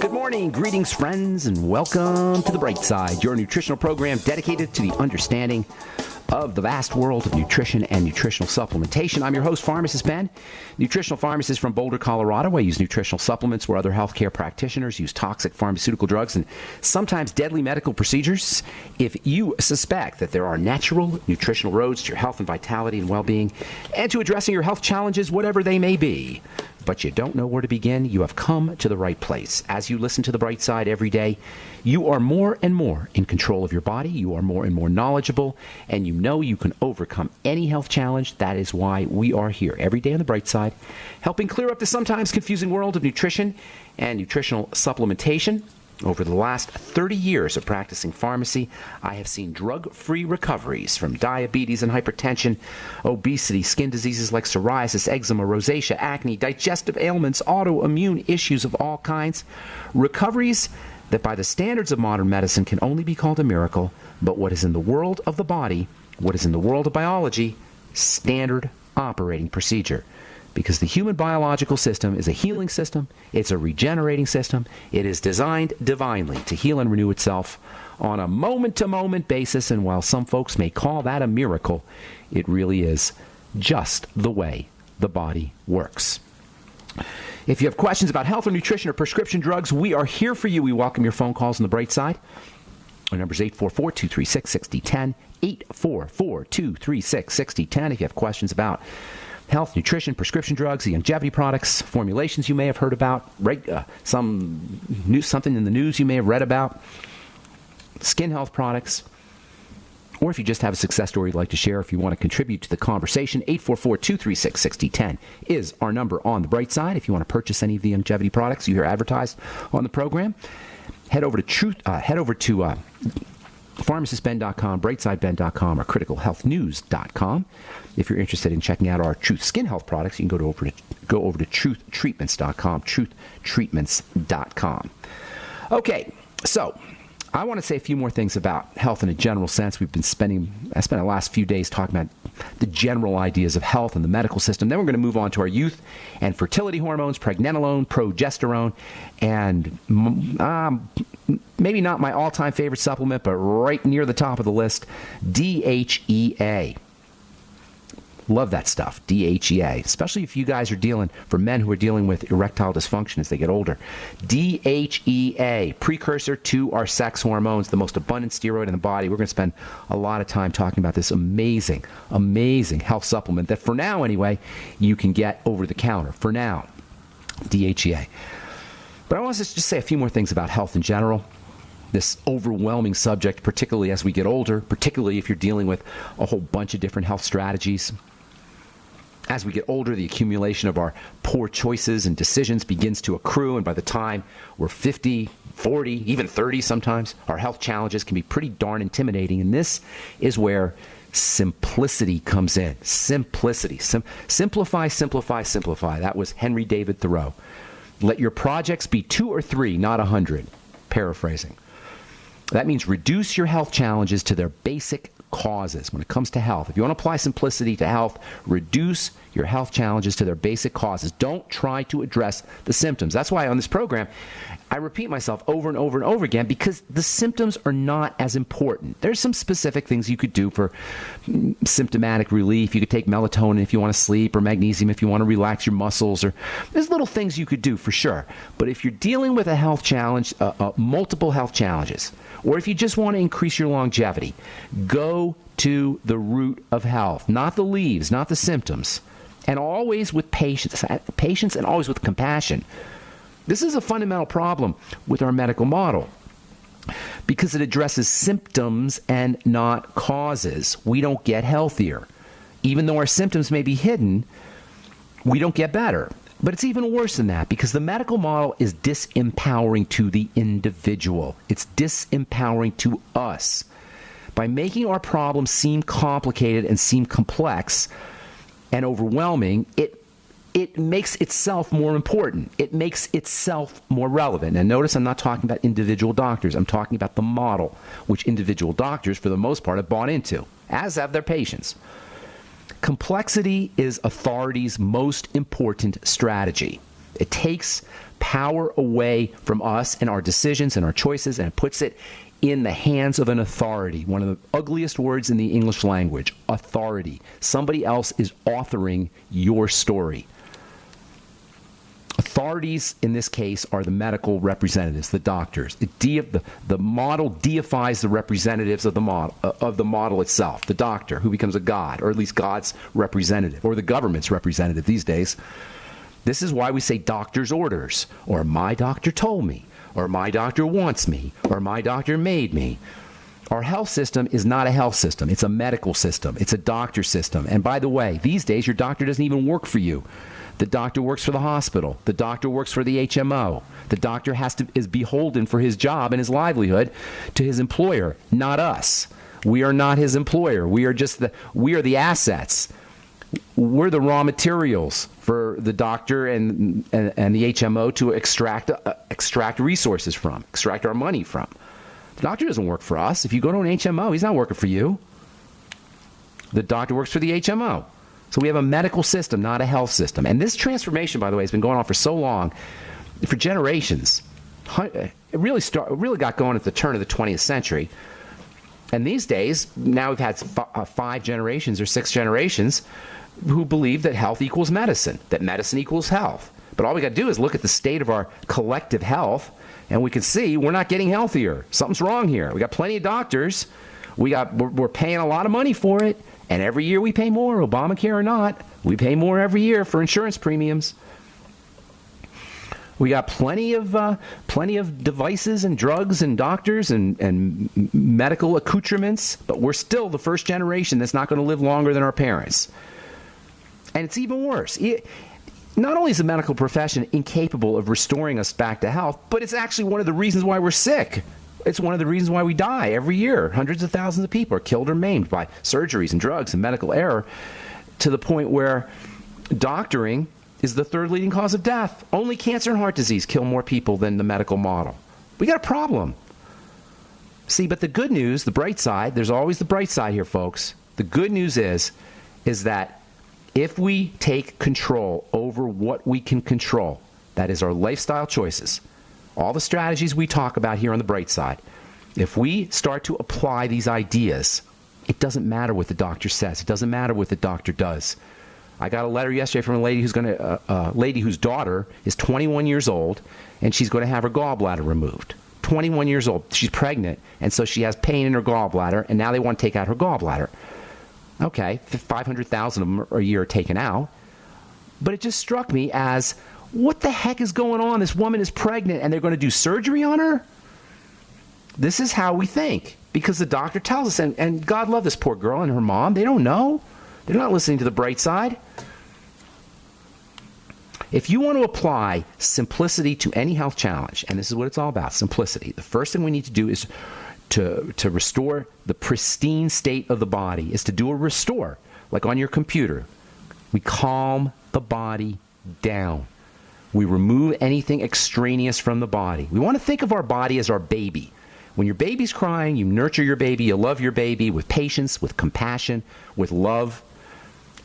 Good morning, greetings, friends, and welcome to The Bright Side, your nutritional program dedicated to the understanding of the vast world of nutrition and nutritional supplementation. I'm your host, Pharmacist Ben, nutritional pharmacist from Boulder, Colorado. I use nutritional supplements where other healthcare practitioners use toxic pharmaceutical drugs and sometimes deadly medical procedures. If you suspect that there are natural nutritional roads to your health and vitality and well-being and to addressing your health challenges, whatever they may be, but you don't know where to begin, you have come to the right place. As you listen to The Bright Side every day, you are more and more in control of your body, you are more and more knowledgeable, and you know you can overcome any health challenge. That is why we are here every day on The Bright Side, helping clear up the sometimes confusing world of nutrition and nutritional supplementation. Over the last 30 years of practicing pharmacy, I have seen drug-free recoveries from diabetes and hypertension, obesity, skin diseases like psoriasis, eczema, rosacea, acne, digestive ailments, autoimmune issues of all kinds. Recoveries that by the standards of modern medicine can only be called a miracle, but what is in the world of the body, what is in the world of biology, standard operating procedure. Because the human biological system is a healing system, it's a regenerating system, it is designed divinely to heal and renew itself on a moment-to-moment basis, and while some folks may call that a miracle, it really is just the way the body works. If you have questions about health or nutrition or prescription drugs, we are here for you. We welcome your phone calls on the Bright Side. Our number is 844-236-6010, 844-236-6010. If you have questions about health, nutrition, prescription drugs, the longevity products, formulations you may have heard about, something in the news you may have read about, skin health products, or if you just have a success story you'd like to share, if you want to contribute to the conversation, 844-236-6010 is our number on the Bright Side. If you want to purchase any of the longevity products you hear advertised on the program, head over to pharmacistben.com, brightsideben.com, or criticalhealthnews.com. If you're interested in checking out our Truth Skin Health products, you can go over to truthtreatments.com, truthtreatments.com. Okay, so I want to say a few more things about health in a general sense. I spent the last few days talking about the general ideas of health and the medical system. Then we're going to move on to our youth and fertility hormones, pregnenolone, progesterone, and maybe not my all-time favorite supplement, but right near the top of the list, DHEA. Love that stuff, DHEA, especially if you guys are for men who are dealing with erectile dysfunction as they get older. DHEA, precursor to our sex hormones, the most abundant steroid in the body. We're going to spend a lot of time talking about this amazing, amazing health supplement that for now anyway, you can get over the counter. For now, DHEA. But I want to just say a few more things about health in general. This overwhelming subject, particularly as we get older, particularly if you're dealing with a whole bunch of different health strategies. As we get older, the accumulation of our poor choices and decisions begins to accrue, and by the time we're 50, 40, even 30 sometimes, our health challenges can be pretty darn intimidating, and this is where simplicity comes in. Simplicity. Simplify, simplify, simplify. That was Henry David Thoreau. Let your projects be 2 or 3, not 100. Paraphrasing. That means reduce your health challenges to their basic causes when it comes to health. If you want to apply simplicity to health, reduce your health challenges to their basic causes. Don't try to address the symptoms. That's why on this program, I repeat myself over and over and over again, because the symptoms are not as important. There's some specific things you could do for symptomatic relief. You could take melatonin if you want to sleep, or magnesium if you want to relax your muscles, or there's little things you could do for sure. But if you're dealing with a health challenge, multiple health challenges, or if you just want to increase your longevity, go to the root of health, not the leaves, not the symptoms, and always with patience and always with compassion. This is a fundamental problem with our medical model because it addresses symptoms and not causes. We don't get healthier. Even though our symptoms may be hidden, we don't get better. But it's even worse than that, because the medical model is disempowering to the individual. It's disempowering to us. By making our problems seem complicated and seem complex and overwhelming, it makes itself more important. It makes itself more relevant. And notice I'm not talking about individual doctors. I'm talking about the model, which individual doctors, for the most part, have bought into, as have their patients. Complexity is authority's most important strategy. It takes power away from us and our decisions and our choices, and it puts it in the hands of an authority. One of the ugliest words in the English language, authority. Somebody else is authoring your story. Authorities in this case are the medical representatives, the doctors. The model deifies the representatives of the model itself, the doctor, who becomes a god, or at least God's representative, or the government's representative these days. This is why we say doctor's orders, or my doctor told me, or my doctor wants me, or my doctor made me. Our health system is not a health system. It's a medical system. It's a doctor system. And by the way, these days your doctor doesn't even work for you. The doctor works for the hospital. The doctor works for the HMO. The doctor is beholden for his job and his livelihood to his employer, not us. We are not his employer. We are the assets. We're the raw materials for the doctor and the HMO to extract resources from, extract our money from. The doctor doesn't work for us. If you go to an HMO, he's not working for you. The doctor works for the HMO. So we have a medical system, not a health system. And this transformation, by the way, has been going on for so long, for generations. It really got going at the turn of the 20th century. And these days, now we've had 5 generations or 6 generations who believe that health equals medicine, that medicine equals health. But all we got to do is look at the state of our collective health, and we can see we're not getting healthier. Something's wrong here. We got plenty of doctors. We're paying a lot of money for it. And every year we pay more, Obamacare or not. We pay more every year for insurance premiums. We got plenty of devices and drugs and doctors and medical accoutrements, but we're still the first generation that's not going to live longer than our parents. And it's even worse. Not only is the medical profession incapable of restoring us back to health, but it's actually one of the reasons why we're sick. It's one of the reasons why we die every year. Hundreds of thousands of people are killed or maimed by surgeries and drugs and medical error, to the point where doctoring is the 3rd leading cause of death. Only cancer and heart disease kill more people than the medical model. We got a problem. See, but the good news, the bright side, there's always the bright side here, folks. The good news is that if we take control over what we can control, that is our lifestyle choices, all the strategies we talk about here on the bright side, if we start to apply these ideas, it doesn't matter what the doctor says. It doesn't matter what the doctor does. I got a letter yesterday from a lady whose daughter is 21 years old, and she's going to have her gallbladder removed. 21 years old. She's pregnant, and so she has pain in her gallbladder, and now they want to take out her gallbladder. Okay, 500,000 of them a year are taken out. But it just struck me as, what the heck is going on? This woman is pregnant and they're going to do surgery on her? This is how we think, because the doctor tells us, and God love this poor girl and her mom. They don't know. They're not listening to the bright side. If you want to apply simplicity to any health challenge, and this is what it's all about, simplicity, the first thing we need to do is to restore the pristine state of the body, is to do a restore, like on your computer. We calm the body down. We remove anything extraneous from the body. We want to think of our body as our baby. When your baby's crying, you nurture your baby, you love your baby with patience, with compassion, with love.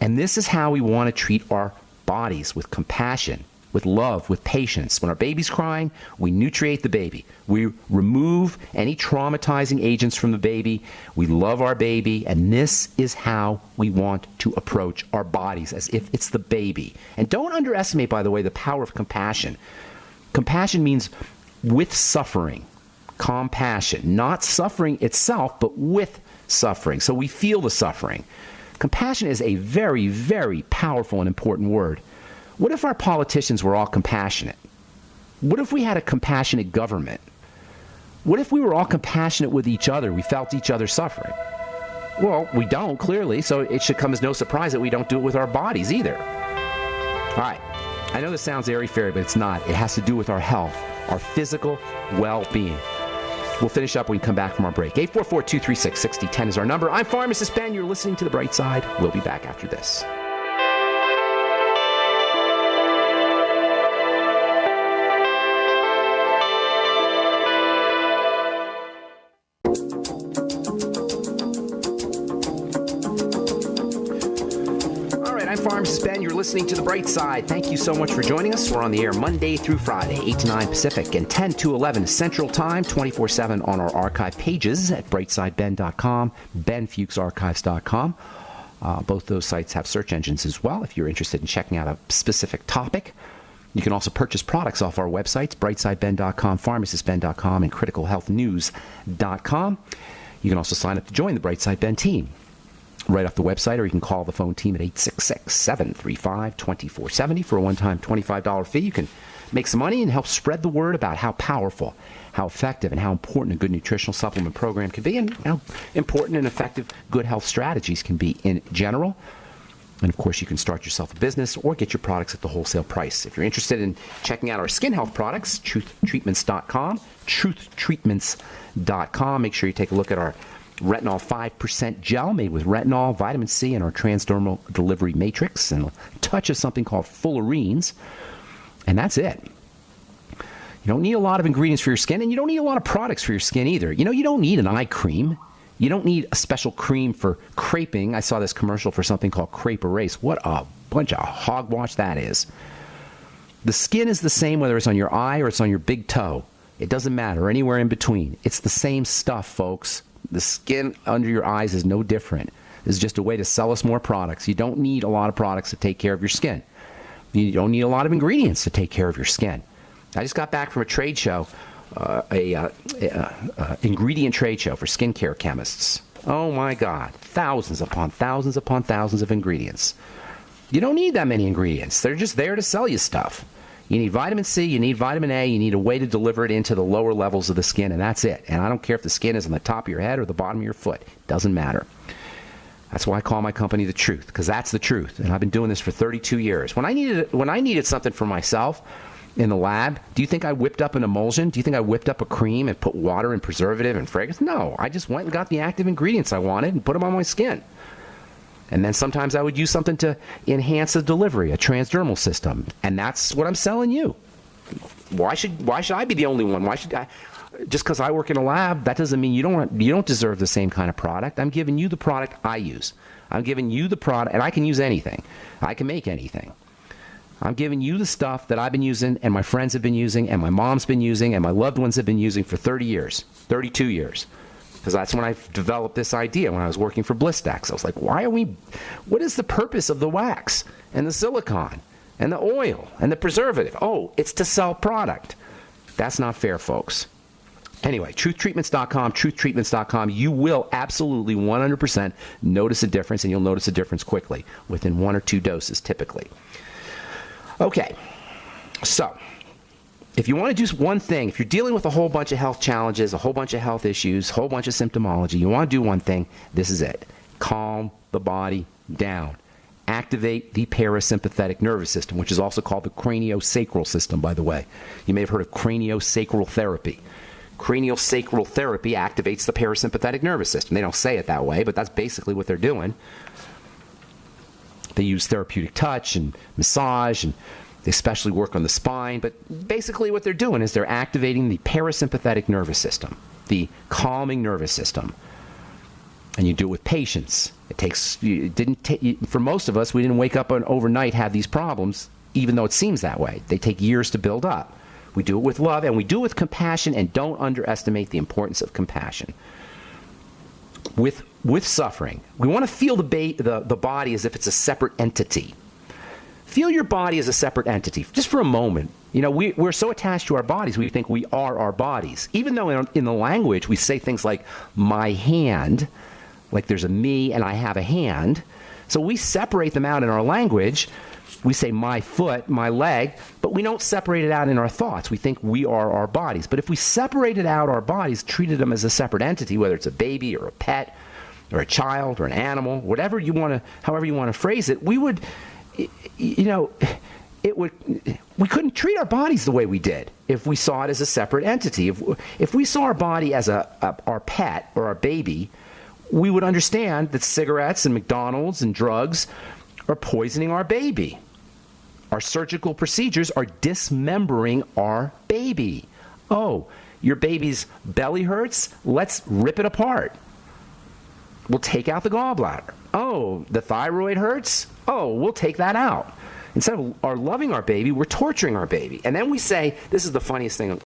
And this is how we want to treat our bodies, with compassion, with love, with patience. When our baby's crying, we nutriate the baby. We remove any traumatizing agents from the baby. We love our baby, and this is how we want to approach our bodies, as if it's the baby. And don't underestimate, by the way, the power of compassion. Compassion means with suffering. Compassion, not suffering itself, but with suffering. So we feel the suffering. Compassion is a very, very powerful and important word. What if our politicians were all compassionate? What if we had a compassionate government? What if we were all compassionate with each other? We felt each other suffering. Well, we don't, clearly, so it should come as no surprise that we don't do it with our bodies either. All right. I know this sounds airy-fairy, but it's not. It has to do with our health, our physical well-being. We'll finish up when we come back from our break. 844-236-6010 is our number. I'm Pharmacist Ben. You're listening to The Bright Side. We'll be back after this. Pharmacist Ben, you're listening to The Bright Side. Thank you so much for joining us. We're on the air Monday through Friday, 8 to 9 Pacific and 10 to 11 Central Time, 24/7 on our archive pages at brightsideben.com, benfuchsarchives.com. Both those sites have search engines as well if you're interested in checking out a specific topic. You can also purchase products off our websites, brightsideben.com, pharmacistben.com, and criticalhealthnews.com. You can also sign up to join the Brightside Ben team right off the website, or you can call the phone team at 866-735-2470 for a one-time $25 fee. You can make some money and help spread the word about how powerful, how effective, and how important a good nutritional supplement program can be, and how important and effective good health strategies can be in general. And, of course, you can start yourself a business or get your products at the wholesale price. If you're interested in checking out our skin health products, truthtreatments.com, truthtreatments.com. Make sure you take a look at our retinol 5% gel made with retinol, vitamin C, and our transdermal delivery matrix, and a touch of something called fullerenes. And that's it. You don't need a lot of ingredients for your skin, and you don't need a lot of products for your skin either. You know, you don't need an eye cream. You don't need a special cream for creping. I saw this commercial for something called Crepe Erase. What a bunch of hogwash that is. The skin is the same whether it's on your eye or it's on your big toe. It doesn't matter, or anywhere in between. It's the same stuff, folks. The skin under your eyes is no different. It's just a way to sell us more products. You don't need a lot of products to take care of your skin. You don't need a lot of ingredients to take care of your skin. I just got back from a trade show, ingredient trade show for skincare chemists. Oh my God, thousands upon thousands upon thousands of ingredients. You don't need that many ingredients. They're just there to sell you stuff. You need vitamin C, you need vitamin A, you need a way to deliver it into the lower levels of the skin, and that's it. And I don't care if the skin is on the top of your head or the bottom of your foot. It doesn't matter. That's why I call my company The Truth, because that's the truth. And I've been doing this for 32 years. When I needed something for myself in the lab, do you think I whipped up an emulsion? Do you think I whipped up a cream and put water and preservative and fragrance? No, I just went and got the active ingredients I wanted and put them on my skin. And then sometimes I would use something to enhance the delivery, a transdermal system. And that's what I'm selling you. Why should I be the only one? Why should I? Just because I work in a lab, that doesn't mean you don't deserve the same kind of product. I'm giving you the product I use. I'm giving you the product, and I can use anything. I can make anything. I'm giving you the stuff that I've been using, and my friends have been using, and my mom's been using, and my loved ones have been using for 30 years, 32 years. Because that's when I developed this idea when I was working for Blistex. I was like, what is the purpose of the wax and the silicone and the oil and the preservative? Oh, it's to sell product. That's not fair, folks. Anyway, truthtreatments.com, truthtreatments.com. You will absolutely 100% notice a difference, and you'll notice a difference quickly, within 1 or 2 doses typically. Okay, so if you want to do one thing, if you're dealing with a whole bunch of health challenges, a whole bunch of health issues, a whole bunch of symptomology, you want to do one thing, this is it. Calm the body down. Activate the parasympathetic nervous system, which is also called the craniosacral system, by the way. You may have heard of craniosacral therapy. Craniosacral therapy activates the parasympathetic nervous system. They don't say it that way, but that's basically what they're doing. They use therapeutic touch and massage, and they especially work on the spine, but basically what they're doing is they're activating the parasympathetic nervous system, the calming nervous system. And you do it with patience. For most of us, we didn't wake up overnight, have these problems, even though it seems that way. They take years to build up. We do it with love, and we do it with compassion, and don't underestimate the importance of compassion. With suffering, we want to feel the body as if it's a separate entity. Feel your body as a separate entity, just for a moment. You know, we're so attached to our bodies, we think we are our bodies. Even though in the language we say things like, my hand, like there's a me and I have a hand. So we separate them out in our language. We say my foot, my leg, but we don't separate it out in our thoughts. We think we are our bodies. But if we separated out our bodies, treated them as a separate entity, whether it's a baby or a pet or a child or an animal, however you want to phrase it, we would, we couldn't treat our bodies the way we did if we saw it as a separate entity. If we saw our body as our pet or our baby, we would understand that cigarettes and McDonald's and drugs are poisoning our baby. Our surgical procedures are dismembering our baby. Oh, your baby's belly hurts? Let's rip it apart. We'll take out the gallbladder. Oh, the thyroid hurts? Oh, we'll take that out. Instead of loving our baby, we're torturing our baby. And then we say, this is the funniest thing